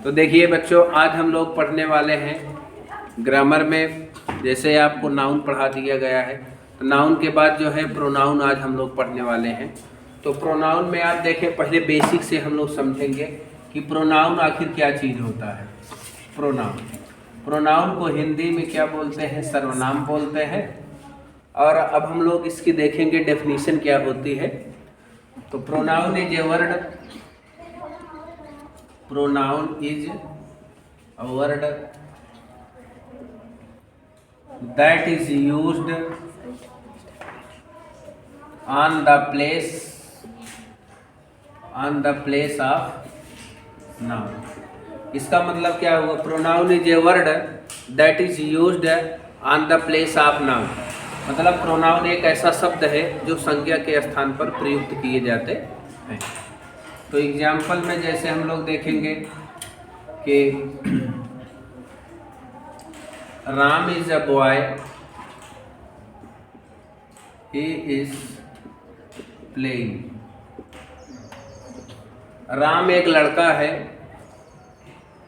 तो देखिए बच्चों, आज हम लोग पढ़ने वाले हैं ग्रामर में। जैसे आपको नाउन पढ़ा दिया गया है, तो नाउन के बाद जो है प्रोनाउन आज हम लोग पढ़ने वाले हैं। तो प्रोनाउन में आप देखें, पहले बेसिक से हम लोग समझेंगे कि प्रोनाउन आखिर क्या चीज़ होता है। प्रोनाउन को हिंदी में क्या बोलते हैं? सर्वनाम बोलते हैं। और अब हम लोग इसकी देखेंगे डेफिनेशन क्या होती है। तो pronoun is a word, pronoun is a word that is used on the place of noun। इसका मतलब क्या हुआ? Pronoun is a word that is used on the place of noun. मतलब प्रोनाउन एक ऐसा शब्द है जो संज्ञा के स्थान पर प्रयुक्त किए जाते हैं। तो एग्जाम्पल में जैसे हम लोग देखेंगे कि Ram is a boy, he is playing. Ram एक लड़का है,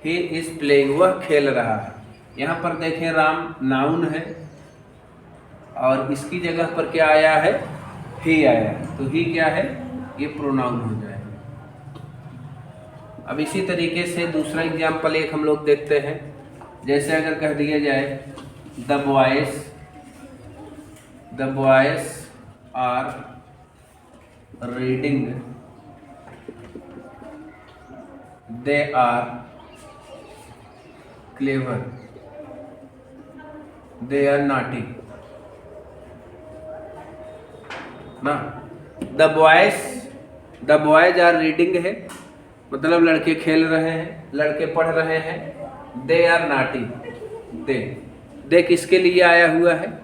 ही इज प्लेइंग, वह खेल रहा है। यहाँ पर देखें राम नाउन है और इसकी जगह पर क्या आया है? ही आया है। तो ही क्या है? ये प्रोनाउन हो जाएगा। अब इसी तरीके से दूसरा एग्जाम्पल एक हम लोग देखते हैं। जैसे अगर कह दिया जाए the boys are reading, they are clever, they are naughty ना। द बॉयज आर रीडिंग है, मतलब लड़के खेल रहे हैं, लड़के पढ़ रहे हैं। दे आर नॉटी, दे किसके लिए आया हुआ है?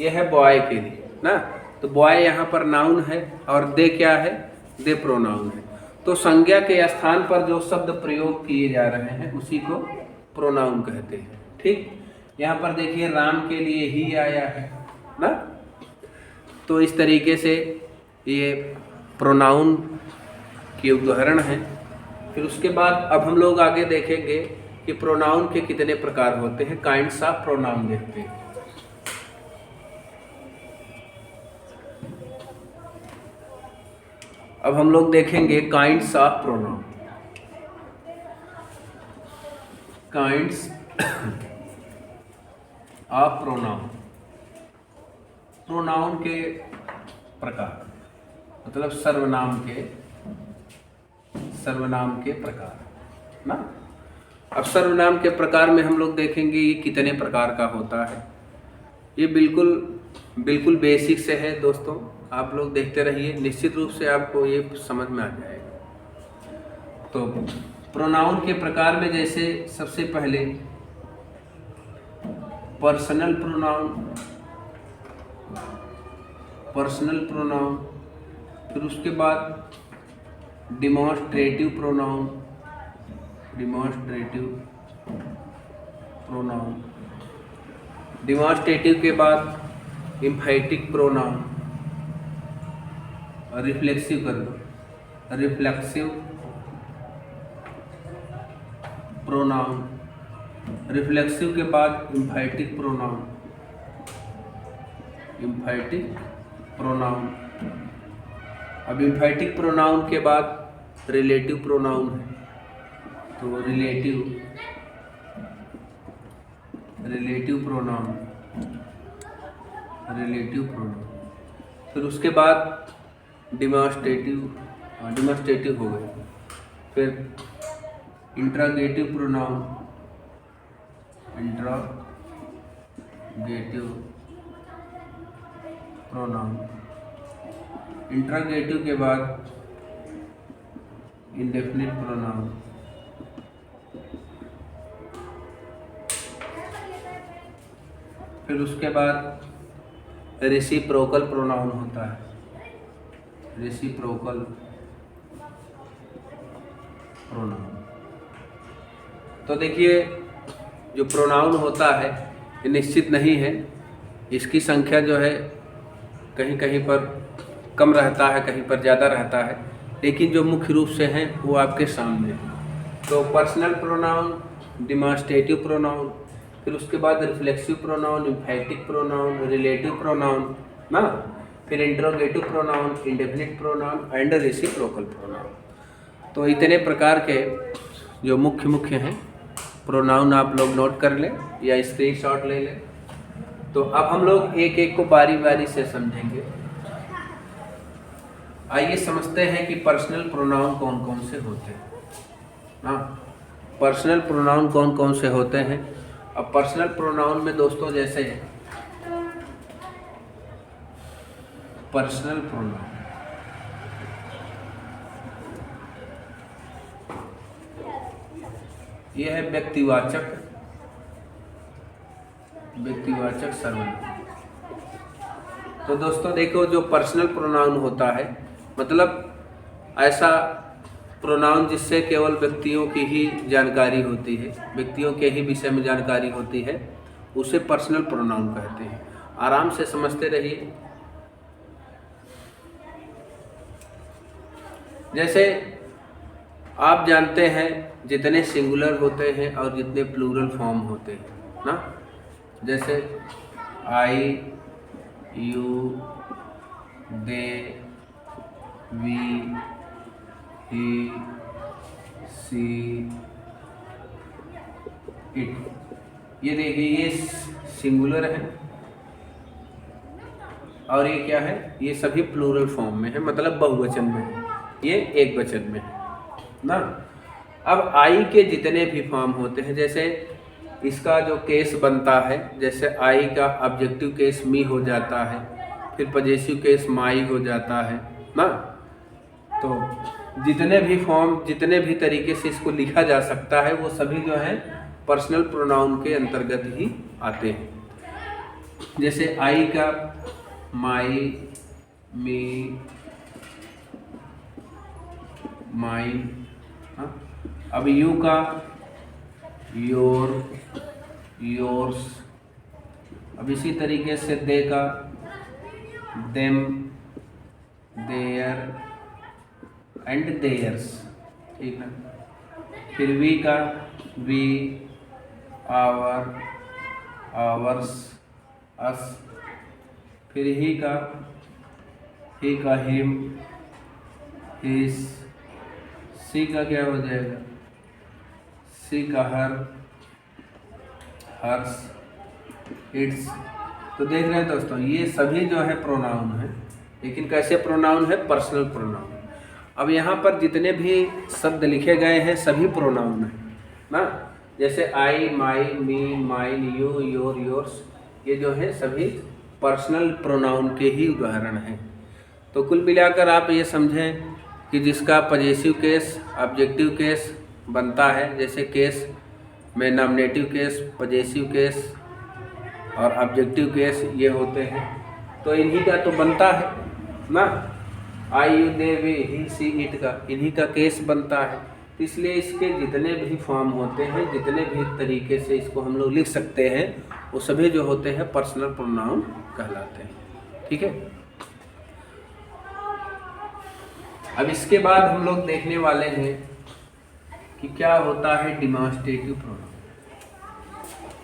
यह है बॉय के लिए ना। तो बॉय यहाँ पर नाउन है और दे क्या है? दे प्रोनाउन है। तो संज्ञा के स्थान पर जो शब्द प्रयोग किए जा रहे हैं उसी को प्रोनाउन कहते हैं। ठीक, यहाँ पर देखिए राम के लिए ही आया है ना। तो इस तरीके से ये प्रोनाउन के उदाहरण हैं। फिर उसके बाद अब हम लोग आगे देखेंगे कि प्रोनाउन के कितने प्रकार होते हैं। काइंड्स ऑफ प्रोनाउन देखते हैं। अब हम लोग देखेंगे kinds of pronoun. Kinds of pronoun, pronoun के प्रकार, मतलब सर्वनाम के प्रकार ना। अब सर्वनाम के प्रकार में हम लोग देखेंगे ये कितने प्रकार का होता है। ये बिल्कुल बेसिक से है दोस्तों, आप लोग देखते रहिए, निश्चित रूप से आपको ये समझ में आ जाएगा। तो प्रोनाउन के प्रकार में जैसे सबसे पहले पर्सनल प्रोनाउन, फिर उसके बाद डिमॉन्स्ट्रेटिव प्रोनाउन, डिमॉन्स्ट्रेटिव के बाद एम्फैटिक प्रोनाउन, रिफ्लेक्सिव प्रोनाउन, रिफ्लेक्सिव के बाद एम्फैटिक प्रोनाउन। अब एम्फैटिक प्रोनाउन के बाद रिलेटिव प्रोनाउन है। तो रिलेटिव प्रोनाउन, फिर उसके बाद डिमॉन्स्ट्रेटिव हो गए। फिर इंट्रागेटिव प्रोनाउन, इंट्रागेटिव के बाद इंडेफिनिट प्रोनाउन, फिर उसके बाद रेसिप्रोकल प्रोनाउन होता है। Reciprocal pronoun. तो देखिए जो प्रोनाउन होता है ये निश्चित नहीं है, इसकी संख्या जो है कहीं कहीं पर कम रहता है, कहीं पर ज़्यादा रहता है, लेकिन जो मुख्य रूप से हैं वो आपके सामने हैं। तो पर्सनल प्रोनाउन, डिमॉन्स्ट्रेटिव प्रोनाउन, फिर उसके बाद reflexive pronoun, एम्फैटिक pronoun, relative pronoun ना, फिर interrogative pronoun, indefinite pronoun and reciprocal pronoun. तो इतने प्रकार के जो मुख्य हैं प्रोनाउन आप लोग नोट कर लें या स्क्रीनशॉट ले लें। तो अब हम लोग एक एक को बारी बारी से समझेंगे। आइए समझते हैं कि पर्सनल प्रोनाउन कौन कौन से होते हैं। हाँ, पर्सनल प्रोनाउन कौन कौन से होते हैं। अब पर्सनल प्रोनाउन में दोस्तों जैसे पर्सनल प्रोनाउन, यह है व्यक्तिवाचक सर्वनाम। तो दोस्तों देखो, जो पर्सनल प्रोनाउन होता है मतलब ऐसा प्रोनाउन जिससे केवल व्यक्तियों की ही जानकारी होती है, व्यक्तियों के ही विषय में जानकारी होती है, उसे पर्सनल प्रोनाउन कहते हैं। आराम से समझते रहिए। जैसे आप जानते हैं जितने सिंगुलर होते हैं और जितने प्लूरल फॉर्म होते हैं ना, जैसे I, you, they, we, he, she, it. ये देखिए, ये सिंगुलर है और ये क्या है, ये सभी प्लूरल फॉर्म में है, मतलब बहुवचन में है, ये एक वचन में है ना। अब आई के जितने भी फॉर्म होते हैं, जैसे इसका जो केस बनता है, जैसे आई का ऑब्जेक्टिव केस मी हो जाता है, फिर पजेसिव केस माई हो जाता है ना। तो जितने भी फॉर्म, जितने भी तरीके से इसको लिखा जा सकता है, वो सभी जो है पर्सनल प्रोनाउन के अंतर्गत ही आते हैं। जैसे आई का माई, मी, माइन। हाँ, अब यू का योर, योर्स। अब इसी तरीके से दे का देम, देयर एंड देयर्स, ठीक है। फिर वी का वी, आवर, आवर्स, अस। फिर ही का हिम, हिज। सी का क्या हो जाएगा, सी का हर, हर्स, इट्स। तो देख रहे हैं दोस्तों, ये सभी जो है प्रोनाउन है, लेकिन कैसे प्रोनाउन है, पर्सनल प्रोनाउन। अब यहाँ पर जितने भी शब्द लिखे गए हैं सभी प्रोनाउन है ना। जैसे आई, माई, मी, माइन, यू, योर, योर्स, ये जो है सभी पर्सनल प्रोनाउन के ही उदाहरण हैं। तो कुल मिलाकर आप ये समझें कि जिसका पजेसिव केस, ऑब्जेक्टिव केस बनता है, जैसे केस में नॉमिनेटिव केस, पजेसिव केस और ऑब्जेक्टिव केस ये होते हैं, तो इन्हीं का तो बनता है ना। I, you, they, we, he, she, it का इन्हीं का केस बनता है। तो इसलिए इसके जितने भी फॉर्म होते हैं, जितने भी तरीके से इसको हम लोग लिख सकते हैं, वो सभी जो होते हैं पर्सनल प्रोनाउन कहलाते हैं, ठीक है। अब इसके बाद हम लोग देखने वाले हैं कि क्या होता है डिमॉन्स्ट्रेटिव प्रोनाउन।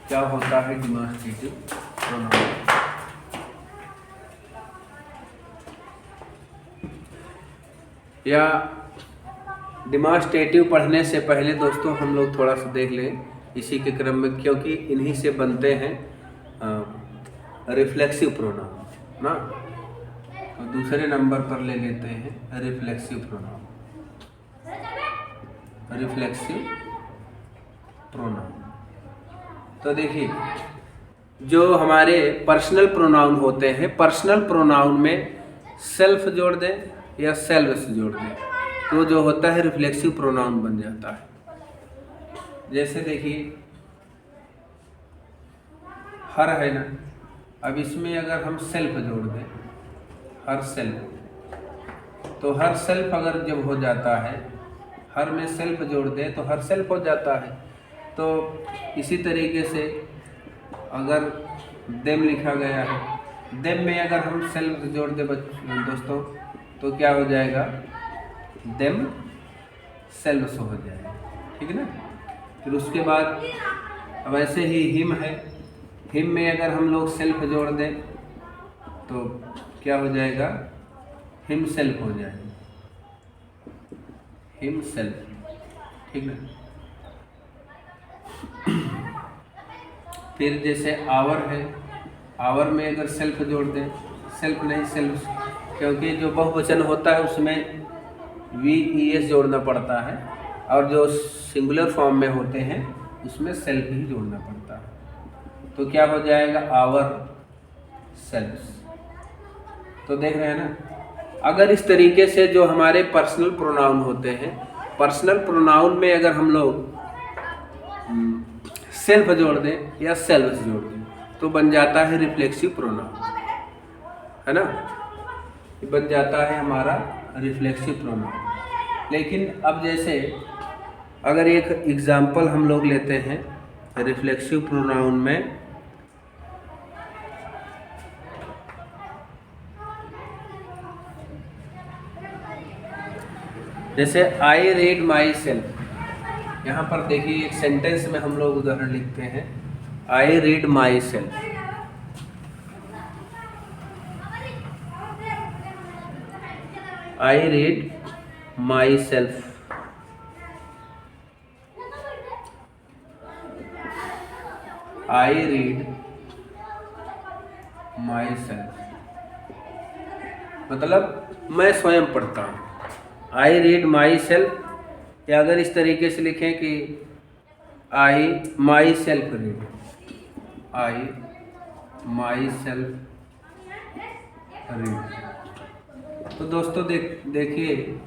क्या होता है डिमॉन्स्ट्रेटिव प्रोनाउन। या डिमॉन्स्ट्रेटिव पढ़ने से पहले दोस्तों हम लोग थोड़ा सा देख लें इसी के क्रम में, क्योंकि इन्हीं से बनते हैं रिफ्लेक्सिव प्रोनाउन ना। तो दूसरे नंबर पर ले लेते हैं रिफ्लेक्सिव प्रोनाउन। रिफ्लेक्सिव प्रोनाउन, तो देखिए जो हमारे पर्सनल प्रोनाउन होते हैं, पर्सनल प्रोनाउन में सेल्फ जोड़ दें या सेल्व्स जोड़ दें तो जो होता है रिफ्लेक्सिव प्रोनाउन बन जाता है। जैसे देखिए हर है ना, अब इसमें अगर हम सेल्फ जोड़ दें, हर सेल्फ, तो हर सेल्फ अगर जब हो जाता है, हर में सेल्फ जोड़ दें तो हर सेल्फ हो जाता है। तो इसी तरीके से अगर देम लिखा गया है, देम में अगर हम सेल्फ जोड़ दें दोस्तों तो क्या हो जाएगा, देम सेल्व्स हो जाएगा। ठीक है ना। फिर उसके बाद अब ऐसे ही हिम है, हिम में अगर हम लोग सेल्फ जोड़ दें तो क्या हो जाएगा, हिम सेल्फ हो जाएगा, हिम सेल्फ, ठीक ना। फिर जैसे आवर है, आवर में अगर सेल्फ जोड़ दें, सेल्फ नहीं सेल्फ, क्योंकि जो बहुवचन होता है उसमें VES जोड़ना पड़ता है, और जो सिंगुलर फॉर्म में होते हैं उसमें सेल्फ ही जोड़ना पड़ता है। तो क्या हो जाएगा, आवर सेल्फ्स। तो देख रहे हैं ना, अगर इस तरीके से जो हमारे पर्सनल प्रोनाउन होते हैं, पर्सनल प्रोनाउन में अगर हम लोग सेल्फ जोड़ दें या सेल्व्स जोड़ दें तो बन जाता है रिफ्लेक्सिव प्रोनाउन, है ना, बन जाता है हमारा रिफ्लेक्सिव प्रोनाउन। लेकिन अब जैसे अगर एक एग्जाम्पल हम लोग लेते हैं रिफ्लेक्सिव प्रोनाउन में, जैसे आई रीड माई सेल्फ, यहाँ पर देखिए एक सेंटेंस में हम लोग उदाहरण लिखते हैं, I read my self. I read my self, I read my self, मतलब मैं स्वयं पढ़ता हूँ। आई रीड माई सेल्फ, या अगर इस तरीके से लिखें कि I myself read, I myself read. तो दोस्तों देखिए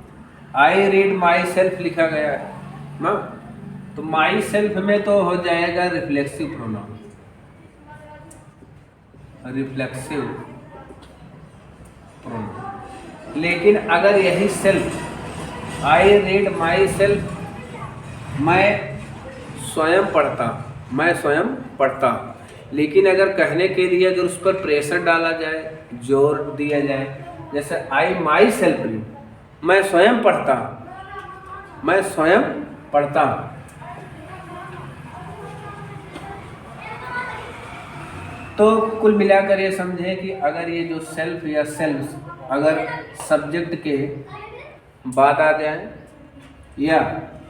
आई रीड माई सेल्फ लिखा गया है ना, तो माई सेल्फ में तो हो जाएगा रिफ्लेक्सिव प्रोनाउन, रिफ्लेक्सिव प्रोनाउन। लेकिन अगर यही self, I read my self, मैं स्वयं पढ़ता, मैं स्वयं पढ़ता, लेकिन अगर कहने के लिए अगर उस पर प्रेशर डाला जाए, जोर दिया जाए, जैसे आई माई सेल्फ रीड, मैं स्वयं पढ़ता, मैं स्वयं पढ़ता, तो कुल मिलाकर ये समझे कि अगर ये जो सेल्फ या सेल्फ्स अगर सब्जेक्ट के बाद आ जाए या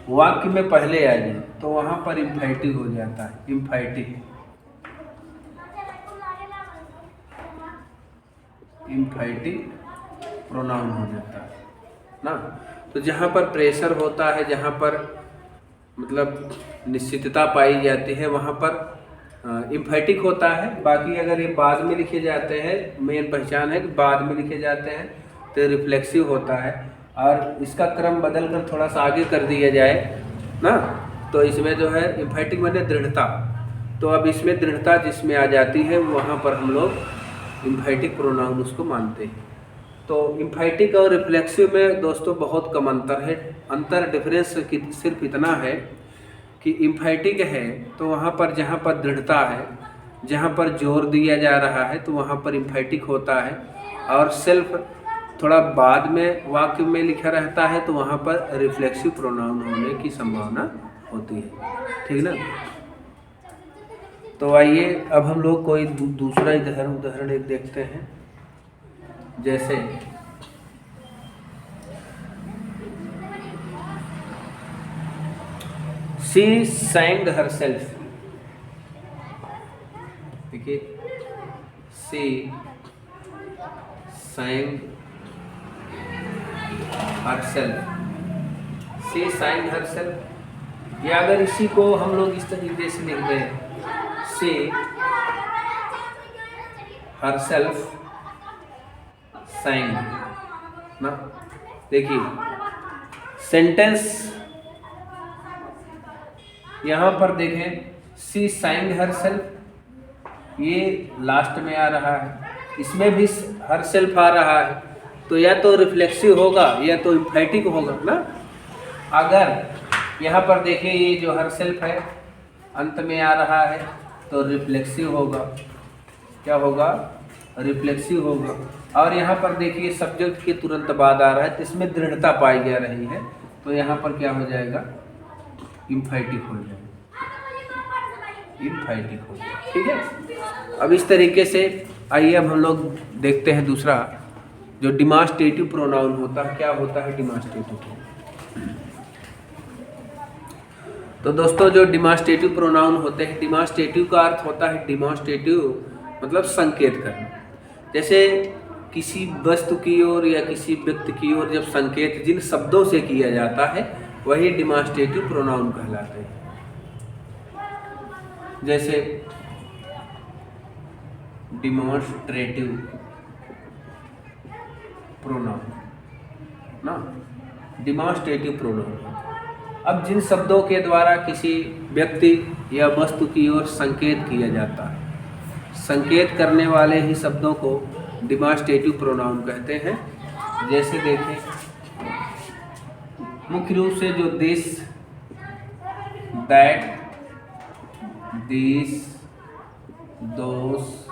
वाक्य में पहले आ जाए तो वहाँ पर इम्फेटिव हो जाता है, इम्फेटिव, इम्फेटिव प्रोनाउन हो जाता है ना। तो जहाँ पर प्रेशर होता है, जहाँ पर मतलब निश्चितता पाई जाती है, वहाँ पर इम्फेटिक होता है। बाकी अगर ये बाद में लिखे जाते हैं, मेन पहचान है कि बाद में लिखे जाते हैं तो रिफ्लेक्सिव होता है, और इसका क्रम बदल कर थोड़ा सा आगे कर दिया जाए ना, तो इसमें जो है इम्फेटिक माने दृढ़ता, तो अब इसमें दृढ़ता जिसमें आ जाती है वहाँ पर हम लोग इम्फेटिक प्रोनाउन उसको मानते हैं। तो इम्फेटिक और रिफ्लेक्सिव में दोस्तों बहुत कम अंतर है। अंतर डिफरेंस सिर्फ इतना है कि इम्फेटिक है तो वहाँ पर जहाँ पर दृढ़ता है, जहाँ पर जोर दिया जा रहा है तो वहाँ पर इम्फेटिक होता है, और सेल्फ थोड़ा बाद में वाक्य में लिखा रहता है तो वहाँ पर रिफ्लेक्सिव प्रोनाउन होने की संभावना होती है, ठीक ना। तो आइए अब हम लोग कोई दूसरा उदाहरण एक देखते हैं। जैसे शी sang herself, देखिए she sang herself, she sang herself, या अगर इसी को हम लोग इस तरीके से लिख दें, शी herself sang ना। देखिए सेंटेंस यहाँ पर देखें, शी sang herself, ये लास्ट में आ रहा है, इसमें भी herself आ रहा है, तो या तो रिफ्लेक्सिव होगा या तो इम्फेटिक होगा ना। अगर यहाँ पर देखिए ये जो herself है अंत में आ रहा है तो रिफ्लेक्सिव होगा, क्या होगा, रिफ्लेक्सिव होगा। और यहाँ पर देखिए सब्जेक्ट के तुरंत बाद आ रहा है तो इसमें दृढ़ता पाई जा रही है, तो यहाँ पर क्या हो जाएगा, इम्फैटिक हो जाए, इम्फैटिक हो जाए। ठीक है, अब इस तरीके से आइए अब हम लोग देखते हैं दूसरा जो डिमांस्ट्रेटिव प्रोनाउन होता है। क्या होता है डिमांस्ट्रेटिव प्रोनाउन? तो दोस्तों जो डिमांस्ट्रेटिव प्रोनाउन होते हैं, डिमांस्ट्रेटिव का अर्थ होता है डिमांस्ट्रेटिव मतलब संकेत करना। जैसे किसी वस्तु की ओर या किसी व्यक्ति की ओर जब संकेत जिन शब्दों से किया जाता है वही डिमांस्ट्रेटिव प्रोनाउन कहलाते हैं। जैसे डिमॉन्स्ट्रेटिव प्रोनाउन ना, डिमॉन्स्ट्रेटिव प्रोनाउन। अब जिन शब्दों के द्वारा किसी व्यक्ति या वस्तु की ओर संकेत किया जाता है, संकेत करने वाले ही शब्दों को डिमॉन्स्ट्रेटिव प्रोनाउन कहते हैं। जैसे देखें, मुख्य रूप से जो दिस, दैट, दिस, दोस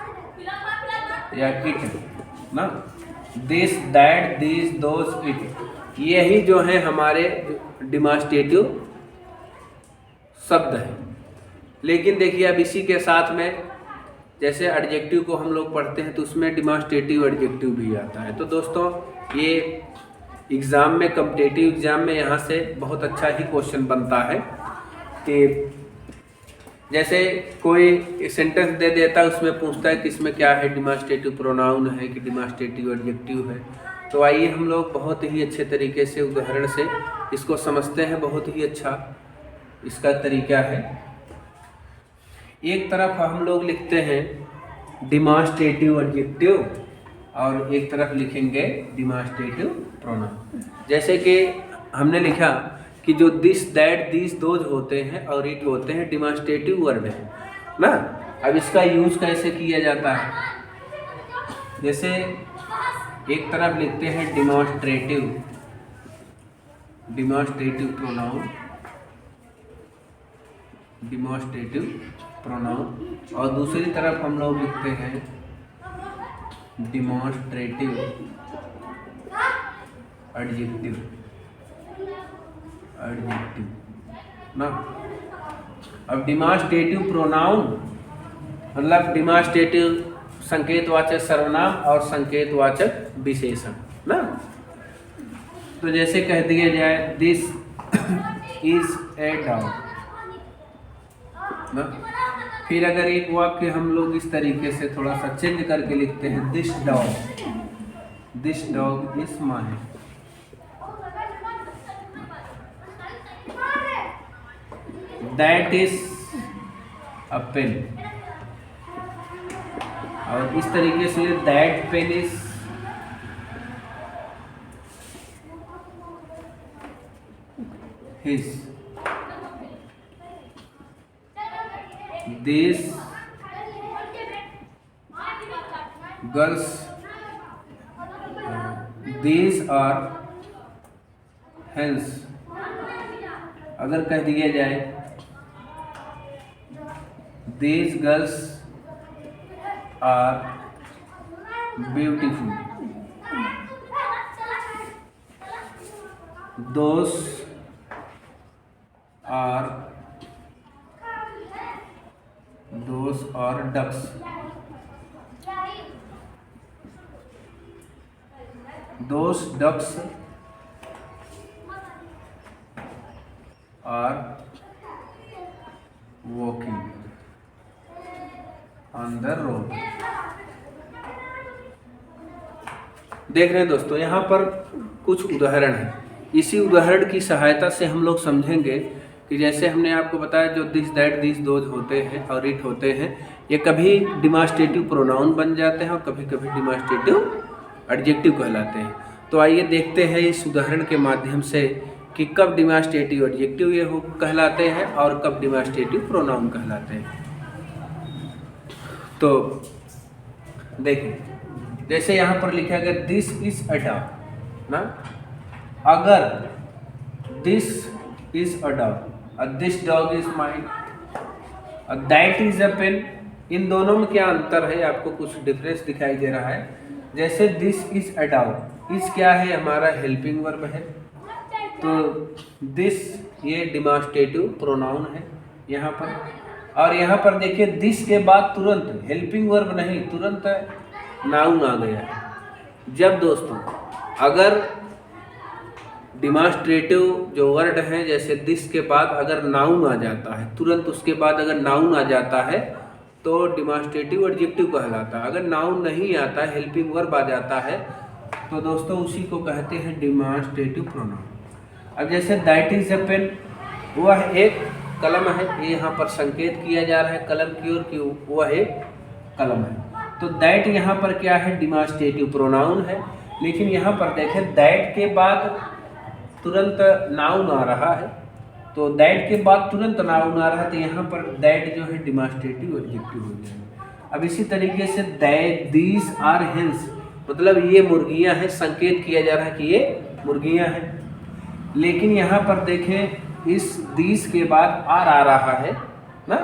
या इट ना, this, that, this, those, it, यही जो है हमारे डिमॉन्स्ट्रेटिव शब्द है। लेकिन देखिए अब इसी के साथ में जैसे एडजेक्टिव को हम लोग पढ़ते हैं तो उसमें डिमॉन्स्ट्रेटिव एडजेक्टिव भी आता है। तो दोस्तों ये एग्ज़ाम में, कॉम्पिटिटिव एग्ज़ाम में यहाँ से बहुत अच्छा ही क्वेश्चन बनता है कि जैसे कोई सेंटेंस दे देता है, उसमें पूछता है कि इसमें क्या है, डिमॉन्स्ट्रेटिव प्रोनाउन है कि डिमॉन्स्ट्रेटिव एडजेक्टिव है। तो आइए हम लोग बहुत ही अच्छे तरीके से उदाहरण से इसको समझते हैं। बहुत ही अच्छा इसका तरीका है। एक तरफ हम लोग लिखते हैं डिमॉन्स्ट्रेटिव एडजेक्टिव और एक तरफ लिखेंगे डिमॉन्स्ट्रेटिव प्रोनाउन। जैसे कि हमने लिखा कि जो दिस, दैट, दिस, दोज होते हैं और इट होते हैं डिमॉन्स्ट्रेटिव वर्ड है ना। अब इसका यूज कैसे किया जाता है? जैसे एक तरफ लिखते हैं डिमॉन्स्ट्रेटिव प्रोनाउन, डिमॉन्स्ट्रेटिव प्रोनाउन, और दूसरी तरफ हम लोग लिखते हैं डिमॉन्स्ट्रेटिव एडजेक्टिव ना। अब डिमॉन्स्ट्रेटिव प्रोनाउन मतलब डिमॉन्स्ट्रेटिव संकेतवाचक सर्वनाम और संकेतवाचक विशेषण ना। तो जैसे कह दिया जाए दिस इज ए डॉग ना, फिर अगर एक वाक्य हम लोग इस तरीके से थोड़ा सा चेंज करके लिखते हैं this dog is my, that is a pen, और इस तरीके से that pen is his, this girls, these are hens. अगर कह दिया जाए these girls are beautiful, those are ducks, those ducks are walking on the road। देख रहे हैं दोस्तों, यहाँ पर कुछ उदाहरण है। इसी उदाहरण की सहायता से हम लोग समझेंगे कि जैसे हमने आपको बताया जो दिस, दैट, दिस, दोज होते हैं और इट होते हैं, ये कभी डिमॉन्स्ट्रेटिव प्रोनाउन बन जाते हैं और कभी कभी डिमॉन्स्ट्रेटिव एडजेक्टिव कहलाते हैं। तो आइए देखते हैं इस उदाहरण के माध्यम से कि कब डिमॉन्स्ट्रेटिव एडजेक्टिव ये हो कहलाते हैं और कब डिमॉन्स्ट्रेटिव प्रोनाउन कहलाते हैं। तो देखिए जैसे यहाँ पर लिखा गया दिस इज अ डॉग ना, अगर this is a dog, this dog is mine, that is a pen, इन दोनों में क्या अंतर है? आपको कुछ डिफरेंस दिखाई दे रहा है। जैसे दिस इज अ डॉग, इस क्या है? हमारा हेल्पिंग वर्ब है, तो दिस ये डिमॉन्स्ट्रेटिव प्रोनाउन है यहाँ पर। और यहाँ पर देखिए दिस के बाद तुरंत हेल्पिंग वर्ब नहीं, तुरंत नाउन आ गया है। जब दोस्तों अगर डिमॉन्स्ट्रेटिव जो वर्ड है जैसे दिस के बाद अगर नाउन आ जाता है, तुरंत उसके बाद अगर नाउन आ जाता है तो डिमॉन्स्ट्रेटिव एडजेक्टिव कहलाता है। अगर नाउन नहीं आता है, हेल्पिंग वर्ब आ जाता है, तो दोस्तों उसी को कहते हैं डिमॉन्स्ट्रेटिव प्रोनाउन। अब जैसे दैट इज ए पेन, वह एक कलम है, ये यहाँ पर संकेत किया जा रहा है कलम की ओर कि वह एक कलम है। तो दैट यहाँ पर क्या है, डिमॉन्स्ट्रेटिव प्रोनाउन है। लेकिन यहाँ पर देखें दैट के बाद तुरंत नाउन आ रहा है, तो दैट के बाद तुरंत नाउन आ रहा है, तो यहाँ पर दैट जो है डिमॉन्स्ट्रेटिव एडजेक्टिव हो जाएगा। अब इसी तरीके से दैट दीज आर हेन्स, मतलब ये मुर्गियाँ हैं, संकेत किया जा रहा है कि ये मुर्गियाँ हैं। लेकिन यहाँ पर देखें इस दीज के बाद आर आ रहा है ना,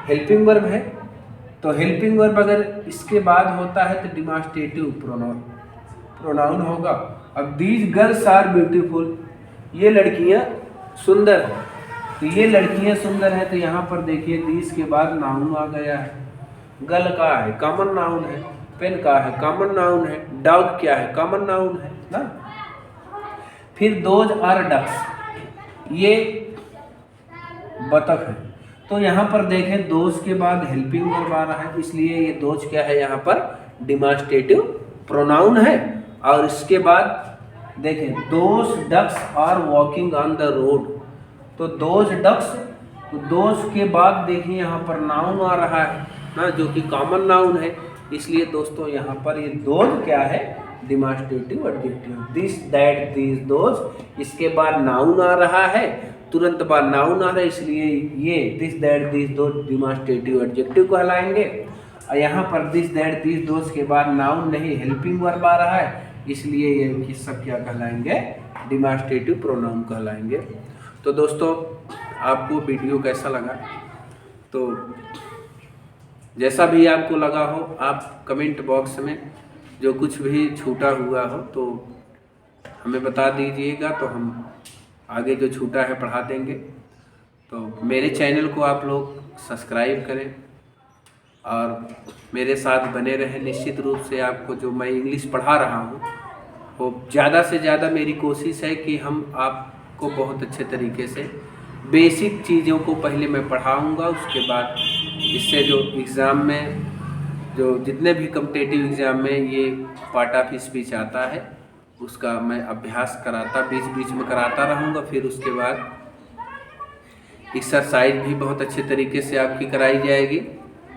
हेल्पिंग वर्ब है, तो हेल्पिंग वर्ब अगर इसके बाद होता है तो डिमॉन्स्ट्रेटिव प्रोनाउन होगा। अब दीज गर्ल्स आर ब्यूटीफुल, ये लड़कियां सुंदर हैं, तो ये लड़कियां सुंदर हैं, तो यहाँ पर देखिए दीज के बाद नाउन आ गया है। गर्ल का है, कॉमन नाउन है। पेन का है, कॉमन नाउन है। डॉग क्या है, कॉमन नाउन है ना। फिर दोज आर डक्स, ये बतख है, तो यहाँ पर देखें दोज के बाद हेल्पिंग वर्ब आ रहा है, इसलिए ये दोज क्या है यहाँ पर डिमॉन्स्ट्रेटिव प्रोनाउन है। और इसके बाद देखें those ducks are walking on the road, तो दोज डक्स, तो दोज के बाद देखिए यहाँ पर नाउन आ रहा है ना, जो कि कॉमन नाउन है, इसलिए दोस्तों यहाँ पर ये दोज क्या है, demonstrative adjective. This that these those, इसके बाद नाउन आ रहा है, तुरंत बाद नाउन आ रहा है, इसलिए ये this that these those demonstrative adjective कहलाएंगे। और यहाँ पर दिस दैट दीज दोज के बाद नाउन नहीं, हेल्पिंग वर्ब आ रहा है, इसलिए ये सब क्या कहलाएंगे, डिमॉन्स्ट्रेटिव प्रोनाउन कहलाएंगे। तो दोस्तों आपको वीडियो कैसा लगा, तो जैसा भी आपको लगा हो आप कमेंट बॉक्स में जो कुछ भी छूटा हुआ हो तो हमें बता दीजिएगा, तो हम आगे जो छूटा है पढ़ा देंगे। तो मेरे चैनल को आप लोग सब्सक्राइब करें और मेरे साथ बने रहें। निश्चित रूप से आपको जो मैं इंग्लिश पढ़ा रहा हूँ वो ज़्यादा से ज़्यादा मेरी कोशिश है कि हम आपको बहुत अच्छे तरीके से बेसिक चीज़ों को पहले मैं पढ़ाऊँगा, उसके बाद इससे जो एग्ज़ाम में जो जितने भी कॉम्पिटिटिव एग्ज़ाम में ये पार्ट ऑफ स्पीच आता है उसका मैं अभ्यास कराता बीच बीच में कराता रहूँगा। फिर उसके बाद एक्सरसाइज भी बहुत अच्छे तरीके से आपकी कराई जाएगी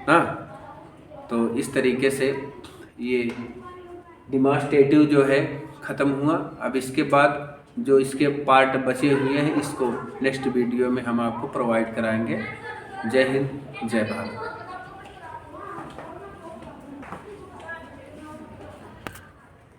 ना। तो इस तरीके से ये डिमॉन्स्ट्रेटिव जो है ख़त्म हुआ। अब इसके बाद जो इसके पार्ट बचे हुए हैं इसको नेक्स्ट वीडियो में हम आपको प्रोवाइड कराएंगे। जय हिंद, जय भारत।